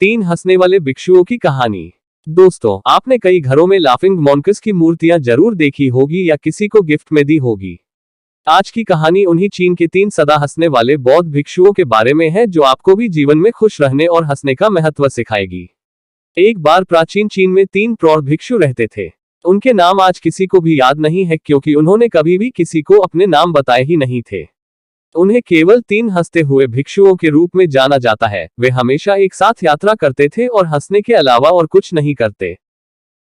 तीन हंसने वाले भिक्षुओं की कहानी। दोस्तों, आपने कई घरों में लाफिंग मोंकस की मूर्तियां जरूर देखी होगी या किसी को गिफ्ट में दी होगी। आज की कहानी उन्हीं चीन के तीन सदा हंसने वाले बौद्ध भिक्षुओं के बारे में है, जो आपको भी जीवन में खुश रहने और हंसने का महत्व सिखाएगी। एक बार प्राचीन चीन में तीन प्रौढ़ भिक्षु रहते थे। उनके नाम आज किसी को भी याद नहीं है, क्योंकि उन्होंने कभी भी किसी को अपने नाम बताए ही नहीं थे। उन्हें केवल तीन हंसते हुए भिक्षुओं के रूप में जाना जाता है। वे हमेशा एक साथ यात्रा करते थे और हंसने के अलावा और कुछ नहीं करते।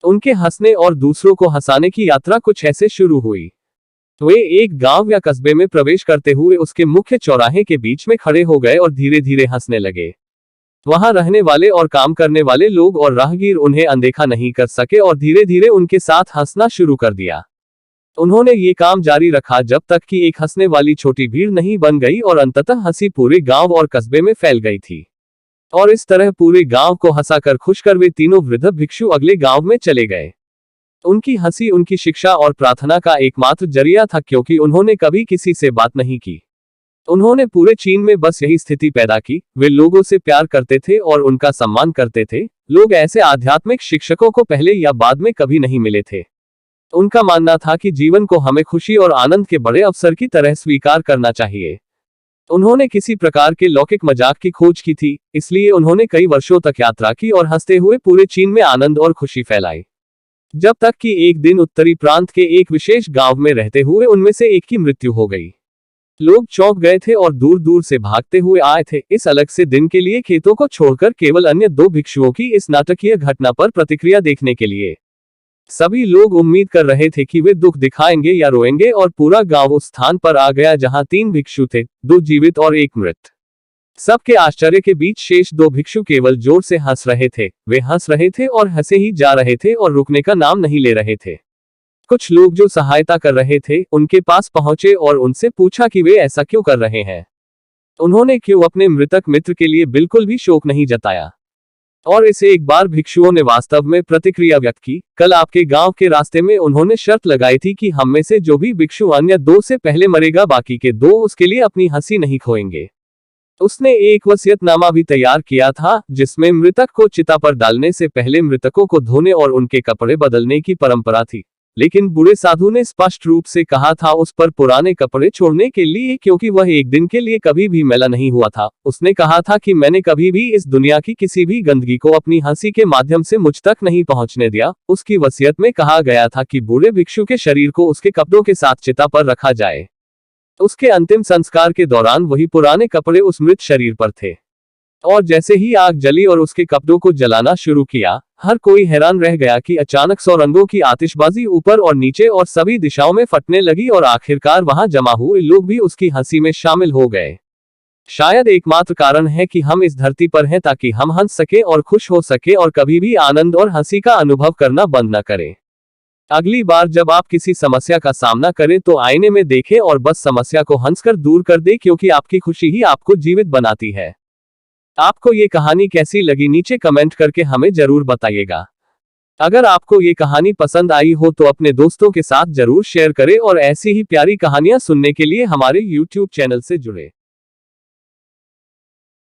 उनके हंसने और दूसरों को हंसाने की यात्रा कुछ ऐसे शुरू हुई। वे एक गांव या कस्बे में प्रवेश करते हुए उसके मुख्य चौराहे के बीच में खड़े हो गए और धीरे धीरे हंसने लगे। वहां रहने वाले और काम करने वाले लोग और राहगीर उन्हें अनदेखा नहीं कर सके और धीरे धीरे उनके साथ हंसना शुरू कर दिया। उन्होंने ये काम जारी रखा जब तक कि एक हंसने वाली छोटी भीड़ नहीं बन गई और अंततः हंसी पूरे गांव और कस्बे में फैल गई थी। और इस तरह पूरे गांव को हंसाकर खुश कर वे तीनों वृद्ध भिक्षु अगले गांव में चले गए। उनकी हंसी उनकी शिक्षा और प्रार्थना का एकमात्र जरिया था, क्योंकि उन्होंने कभी किसी से बात नहीं की। उन्होंने पूरे चीन में बस यही स्थिति पैदा की। वे लोगों से प्यार करते थे और उनका सम्मान करते थे। लोग ऐसे आध्यात्मिक शिक्षकों को पहले या बाद में कभी नहीं मिले थे। उनका मानना था कि जीवन को हमें खुशी और आनंद के बड़े अवसर की तरह स्वीकार करना चाहिए। उन्होंने किसी प्रकार के लौकिक मजाक की खोज की थी, इसलिए उन्होंने कई वर्षों तक यात्रा की और हंसते हुए पूरे चीन में आनंद और खुशी फैलाई। जब तक कि एक दिन उत्तरी प्रांत के एक विशेष गांव में रहते हुए उनमें से एक की मृत्यु हो गई। लोग चौंक गए थे और दूर दूर से भागते हुए आए थे, इस अलग से दिन के लिए खेतों को छोड़कर केवल अन्य दो भिक्षुओं की इस नाटकीय घटना पर प्रतिक्रिया देखने के लिए। सभी लोग उम्मीद कर रहे थे कि वे दुख दिखाएंगे या रोएंगे, और पूरा गांव उस स्थान पर आ गया जहां तीन भिक्षु थे, दो जीवित और एक मृत। सबके आश्चर्य के बीच शेष दो भिक्षु केवल जोर से हंस रहे थे। वे हंस रहे थे और हंसे ही जा रहे थे और रुकने का नाम नहीं ले रहे थे। कुछ लोग जो सहायता कर रहे थे उनके पास पहुंचे और उनसे पूछा कि वे ऐसा क्यों कर रहे हैं। उन्होंने क्यों अपने मृतक मित्र के लिए बिल्कुल भी शोक नहीं जताया। और इसे एक बार भिक्षुओं ने वास्तव में प्रतिक्रिया व्यक्त की। कल आपके गांव के रास्ते में उन्होंने शर्त लगाई थी कि हम में से जो भी भिक्षु अन्य दो से पहले मरेगा, बाकी के दो उसके लिए अपनी हंसी नहीं खोएंगे। उसने एक वसीयतनामा भी तैयार किया था, जिसमें मृतक को चिता पर डालने से पहले मृतकों को धोने और उनके कपड़े बदलने की परंपरा थी। लेकिन बूढ़े साधु ने स्पष्ट रूप से कहा था उस पर पुराने कपड़े छोड़ने के लिए, क्योंकि वह एक दिन के लिए कभी भी मैला नहीं हुआ था। उसने कहा था कि मैंने कभी भी इस दुनिया की किसी भी गंदगी को अपनी हंसी के माध्यम से मुझ तक नहीं पहुंचने दिया। उसकी वसीयत में कहा गया था कि बूढ़े भिक्षु के शरीर को उसके कपड़ों के साथ चिता पर रखा जाए। उसके अंतिम संस्कार के दौरान वही पुराने कपड़े उस मृत शरीर पर थे। और जैसे ही आग जली और उसके कपड़ों को जलाना शुरू किया, हर कोई हैरान रह गया कि अचानक 100 रंगों की आतिशबाजी ऊपर और नीचे और सभी दिशाओं में फटने लगी, और आखिरकार वहां जमा हुए लोग भी उसकी हंसी में शामिल हो गए। शायद एकमात्र कारण है कि हम इस धरती पर हैं, ताकि हम हंस सके और खुश हो सके और कभी भी आनंद और हंसी का अनुभव करना बंद न करें। अगली बार जब आप किसी समस्या का सामना करें तो आईने में देखें और बस समस्या को हंसकर दूर कर दें, क्योंकि आपकी खुशी ही आपको जीवित बनाती है। आपको ये कहानी कैसी लगी, नीचे कमेंट करके हमें जरूर बताइएगा। अगर आपको ये कहानी पसंद आई हो तो अपने दोस्तों के साथ जरूर शेयर करें, और ऐसी ही प्यारी कहानियां सुनने के लिए हमारे YouTube चैनल से जुड़े।